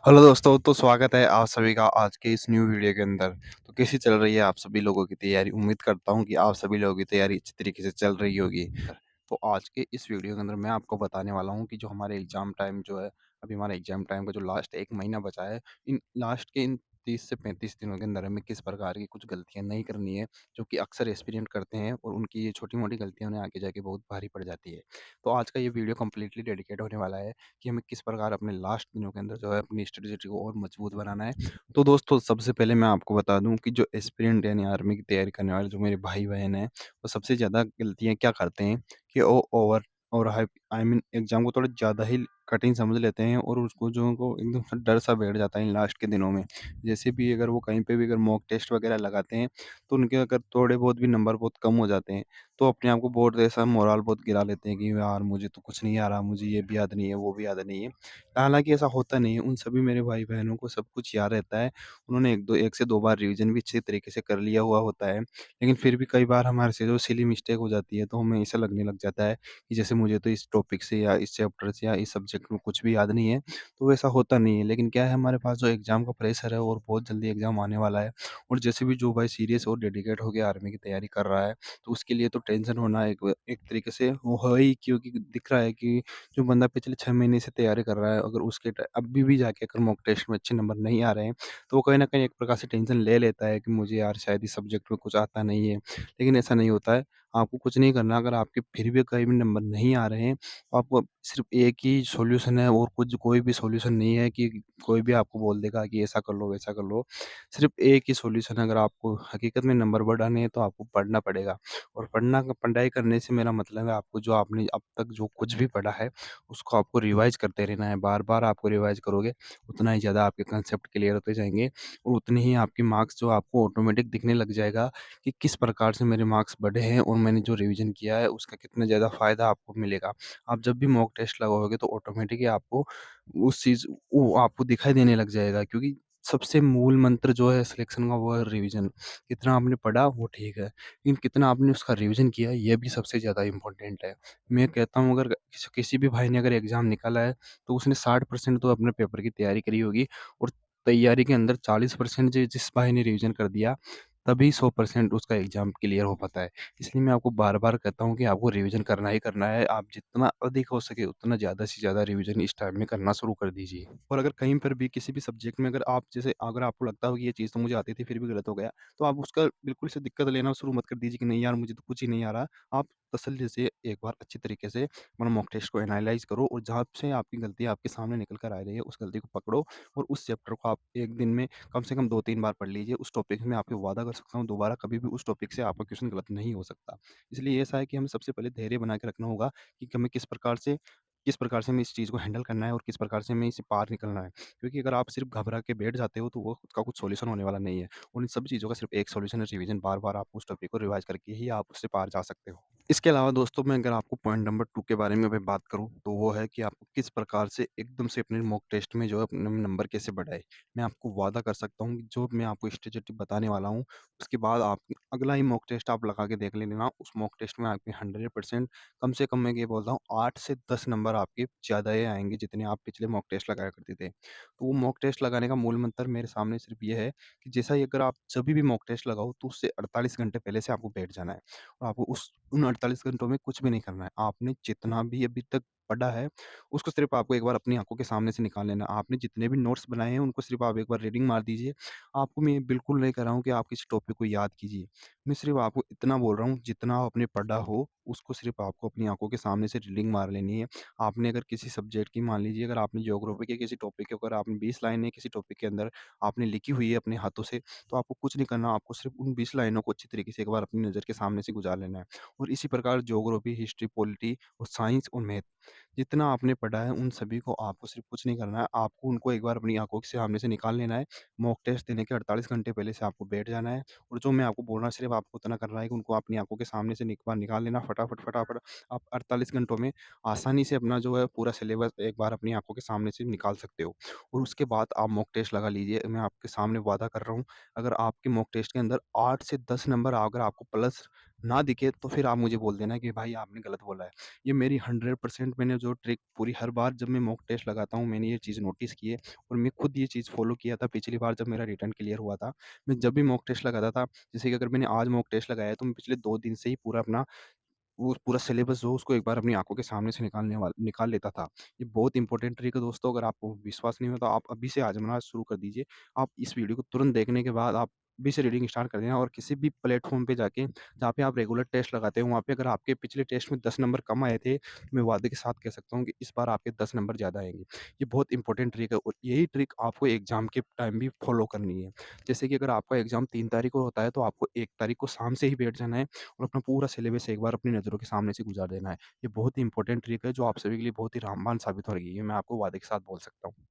Hello दोस्तों, तो स्वागत है आप सभी का आज के इस न्यू वीडियो के अंदर। तो कैसी चल रही है आप सभी लोगों की तैयारी? उम्मीद करता हूँ कि आप सभी लोगों की तैयारी अच्छी तरीके से चल रही होगी। तो आज के इस वीडियो के अंदर मैं आपको बताने वाला हूँ कि जो हमारे एग्ज़ाम टाइम जो है, अभी हमारा एग्ज़ाम टाइम का जो लास्ट 1 महीना बचा है, इन लास्ट के इन 30 से 35 दिनों के अंदर हमें किस प्रकार की कुछ गलतियाँ नहीं करनी है, जो कि अक्सर एस्पिरेंट करते हैं और उनकी ये छोटी-मोटी गलतियाँ उन्हें आगे जाके बहुत भारी पड़ जाती है। तो आज का ये वीडियो कंप्लीटली डेडिकेट होने वाला है कि हमें किस प्रकार अपने लास्ट दिनों के अंदर जो है अपनी स्ट्रेटेजी को और मजबूत बनाना है। तो दोस्तों सबसे पहले मैं आपको बता दूँ कि जो एस्पिरेंट यानी आर्मी की तैयारी करने वाले जो मेरे भाई-बहन हैं, वो सबसे ज़्यादा गलतियाँ क्या करते हैं कि वो ओवर और हाइप आई मीन एग्ज़ाम को थोड़ा ज़्यादा ही कठिन समझ लेते हैं और उसको जो उनको एकदम से डर सा बैठ जाता है इन लास्ट के दिनों में। जैसे भी अगर वो कहीं पे भी अगर मॉक टेस्ट वगैरह लगाते हैं, तो उनके अगर थोड़े बहुत भी नंबर बहुत कम हो जाते हैं, तो अपने आप को बहुत ऐसा मोरल बहुत गिरा लेते हैं कि यार मुझे तो कुछ नहीं आ रहा, मुझे ये भी याद नहीं है, वो भी याद नहीं है। हालाँकि ऐसा होता नहीं है, उन सभी मेरे भाई-बहनों को सब कुछ याद रहता है। उन्होंने 1 से 2 बार रिवीज़न भी अच्छे तरीके से कर लिया हुआ होता है। लेकिन फिर भी कई बार हमारे से जो सिली मिस्टेक हो जाती है, तो हमें ऐसा लगने लग जाता है कि जैसे मुझे तो इस टॉपिक से या इस चैप्टर से या इस सब्जेक्ट में कुछ भी याद नहीं है, तो वैसा होता नहीं है। लेकिन क्या है हमारे पास जो एग्ज़ाम का प्रेशर है और बहुत जल्दी एग्ज़ाम आने वाला है और जैसे भी जो भाई सीरियस और डेडिकेट होके आर्मी की तैयारी कर रहा है, तो उसके लिए तो टेंशन होना एक तरीके से वो है ही क्योंकि दिख रहा है कि जो बंदा पिछले 6 महीने से तैयारी कर रहा है, अगर उसके अभी भी जाके अगर मॉक टेस्ट में अच्छे नंबर नहीं आ रहे हैं, तो वो कहीं न कहीं एक प्रकार से टेंशन ले लेता है कि मुझे यार शायद इस सब्जेक्ट में कुछ आता नहीं है। लेकिन ऐसा नहीं होता है, आपको कुछ नहीं करना अगर आपके फिर भी कहीं भी नंबर नहीं आ रहे हैं, तो आपको सिर्फ़ एक ही सॉल्यूशन है और कुछ कोई भी सॉल्यूशन नहीं है कि कोई भी आपको बोल देगा कि ऐसा कर लो, वैसा कर लो। सिर्फ़ एक ही सॉल्यूशन है अगर आपको हकीकत में नंबर बढ़ाने हैं, तो आपको पढ़ना पड़ेगा। और पढ़ाई करने से मेरा मतलब है आपको जो आपने अब तक जो कुछ भी पढ़ा है, उसको आपको रिवाइज़ करते रहना है। बार-बार आपको रिवाइज़ करोगे, उतना ही ज़्यादा आपके कांसेप्ट क्लियर होते जाएँगे और उतने ही आपके मार्क्स जो आपको ऑटोमेटिक दिखने लग जाएगा कि किस प्रकार से मेरे मार्क्स बढ़े हैं और मैंने जो रिवीज़न किया है, उसका कितना ज़्यादा फ़ायदा आपको मिलेगा। आप जब भी मॉक टेस्ट लगाओगे, तो ऑटोमेटिक ही आपको उस चीज़ वो आपको दिखाई देने लग जाएगा क्योंकि सबसे मूल मंत्र जो है सिलेक्शन का वो है रिवीज़न। कितना आपने पढ़ा वो ठीक है, लेकिन कितना आपने उसका रिवीज़न किया ये भी सबसे ज़्यादा इम्पोर्टेंट है। मैं कहता हूँ अगर किसी भी भाई ने अगर एग्ज़ाम निकाला है, तो उसने 60% तो अपने पेपर की तैयारी करी होगी और तैयारी के अंदर 40% जिस भाई ने रिवीज़न कर दिया, तभी 100% उसका एग्ज़ाम क्लियर हो पाता है। इसलिए मैं आपको बार-बार कहता हूँ कि आपको रिवीज़न करना ही करना है। आप जितना अधिक हो सके उतना ज़्यादा से ज़्यादा रिवीज़न इस टाइम में करना शुरू कर दीजिए। और अगर कहीं पर भी किसी भी सब्जेक्ट में अगर आपको लगता हो कि ये चीज़ तो मुझे आती थी फिर भी गलत हो गया, तो आप उसका बिल्कुल से दिक्कत लेना शुरू मत कर दीजिए कि नहीं यार मुझे तो कुछ ही नहीं आ रहा। आप तसल्ली से एक बार अच्छी तरीके से अपना मॉक टेस्ट को एनालाइज़ करो और जहाँ से आपकी गलती आपके सामने निकल कर आ रही है, उस गलती को पकड़ो और उस चैप्टर को आप 1 दिन में कम से कम 2-3 बार पढ़ लीजिए। उस टॉपिक में आपको वादा कर सकता हूँ दोबारा कभी भी उस टॉपिक से आपका क्वेश्चन गलत नहीं हो सकता। इसलिए ऐसा है कि हमें सबसे पहले धैर्य बना के रखना होगा कि हमें किस प्रकार से हमें इस चीज़ को हैंडल करना है और किस प्रकार से हमें इससे पार निकलना है। क्योंकि अगर आप सिर्फ़ घबरा के बैठ जाते हो तो वो उसका कुछ सॉल्यूशन होने वाला नहीं है और इन सब चीज़ों का सिर्फ़ एक सॉल्यूशन है रिवीज़न। बार-बार आप उस टॉपिक को रिवाइज़ करके ही आप उससे पार जा सकते हो। इसके अलावा दोस्तों मैं अगर आपको पॉइंट नंबर 2 के बारे में अभी बात करूँ, तो वो है कि आपको किस प्रकार से एकदम से अपने मॉक टेस्ट में जो है अपने नंबर कैसे बढ़ाएँ। मैं आपको वादा कर सकता हूँ कि जो मैं आपको स्ट्रैटेजी बताने वाला हूँ, उसके बाद आप अगला ही मॉक टेस्ट आप लगा के देख लेना। उस मॉक टेस्ट में आपके 100% कम से कम मैं ये बोल रहा हूँ 8 से 10 नंबर आपके ज़्यादा ही आएँगे जितने आप पिछले मॉक टेस्ट लगाया करते थे। तो वो मॉक टेस्ट लगाने का मूल मंत्र मेरे सामने सिर्फ़ ये है कि जैसा ही अगर आप जभी भी मॉक टेस्ट लगाओ तो उससे 48 घंटे पहले से आपको बैठ जाना है और आपको उस उन 48 घंटों में कुछ भी नहीं करना है। आपने जितना भी अभी तक पढ़ा है, उसको सिर्फ़ आपको एक बार अपनी आँखों के सामने से निकाल लेना है। आपने जितने भी नोट्स बनाए हैं, उनको सिर्फ़ आप एक बार रीडिंग मार दीजिए। आपको मैं ये बिल्कुल नहीं कह रहा हूँ कि आप किसी टॉपिक को याद कीजिए। मैं सिर्फ़ आपको इतना बोल रहा हूँ, जितना आपने पढ़ा हो, उसको सिर्फ़ आपको अपनी आँखों के सामने से रीडिंग मार लेनी है। आपने अगर किसी सब्जेक्ट की मान लीजिए अगर आपने ज्योग्राफी के किसी टॉपिक के ऊपर आपने 20 लाइनें किसी टॉपिक के अंदर आपने लिखी हुई है अपने हाथों से, तो आपको कुछ नहीं करना, आपको सिर्फ़ उन 20 लाइनों को अच्छी तरीके से एक बार अपनी नज़र के सामने से गुज़ार लेना है। और इसी प्रकार ज्योग्राफी, हिस्ट्री, पॉलिटी और साइंस और मैथ जितना आपने पढ़ा है उन सभी को आपको सिर्फ़ कुछ नहीं करना है, आपको उनको एक बार अपनी आँखों के सामने से निकाल लेना है। मॉक टेस्ट देने के 48 घंटे पहले से आपको बैठ जाना है और जो मैं आपको बोल रहा हूँ सिर्फ़ आपको उतना करना है कि उनको अपनी आँखों के सामने से एक बार निकाल लेना फटाफट। आप 48 घंटों में आसानी से अपना जो है पूरा सिलेबस एक बार अपनी आँखों के सामने से निकाल सकते हो और उसके बाद आप मॉक टेस्ट लगा लीजिए। मैं आपके सामने वादा कर रहा हूँ, अगर आपके मॉक टेस्ट के अंदर 8 से 10 नंबर अगर आपको प्लस ना दिखे तो फिर आप मुझे बोल देना कि भाई आपने गलत बोला है। ये मेरी 100% मैंने जो ट्रिक पूरी हर बार जब मैं मॉक टेस्ट लगाता हूँ, मैंने ये चीज़ नोटिस की है और मैं खुद ये चीज़ फ़ॉलो किया था पिछली बार जब मेरा रिटर्न क्लियर हुआ था। मैं जब भी मॉक टेस्ट लगाता था, जैसे कि अगर मैंने आज मॉक टेस्ट लगाया है तो मैं पिछले 2 दिन से ही पूरा अपना वो पूरा सिलेबस जो उसको एक बार अपनी आँखों के सामने से निकाल लेता था। ये बहुत इंपॉर्टेंट ट्रिक है दोस्तों, अगर आपको विश्वास नहीं हो तो आप अभी से आज़माना शुरू कर दीजिए। आप इस वीडियो को तुरंत देखने के बाद आप अभी से रीडिंग स्टार्ट कर देना और किसी भी प्लेटफ़ॉर्म पे जाके जहाँ पे आप रेगुलर टेस्ट लगाते हो, वहाँ पे अगर आपके पिछले टेस्ट में 10 नंबर कम आए थे, तो मैं वादे के साथ कह सकता हूँ कि इस बार आपके 10 नंबर ज़्यादा आएँगे। ये बहुत इंपॉर्टेंट ट्रिक है और यही ट्रिक आपको एग्ज़ाम के टाइम भी फ़ॉलो करनी है। जैसे कि अगर आपका एग्ज़ाम 3 तारीख को होता है, तो आपको 1 तारीख को शाम से ही बैठ जाना है और अपना पूरा सिलेबस एक बार अपनी नज़रों के सामने से गुज़ार देना है। ये बहुत ही इंपॉर्टेंट ट्रिक है जो आप सभी के लिए बहुत ही रामबाण साबित हो रही है, ये मैं आपको वादे के साथ बोल सकता हूँ।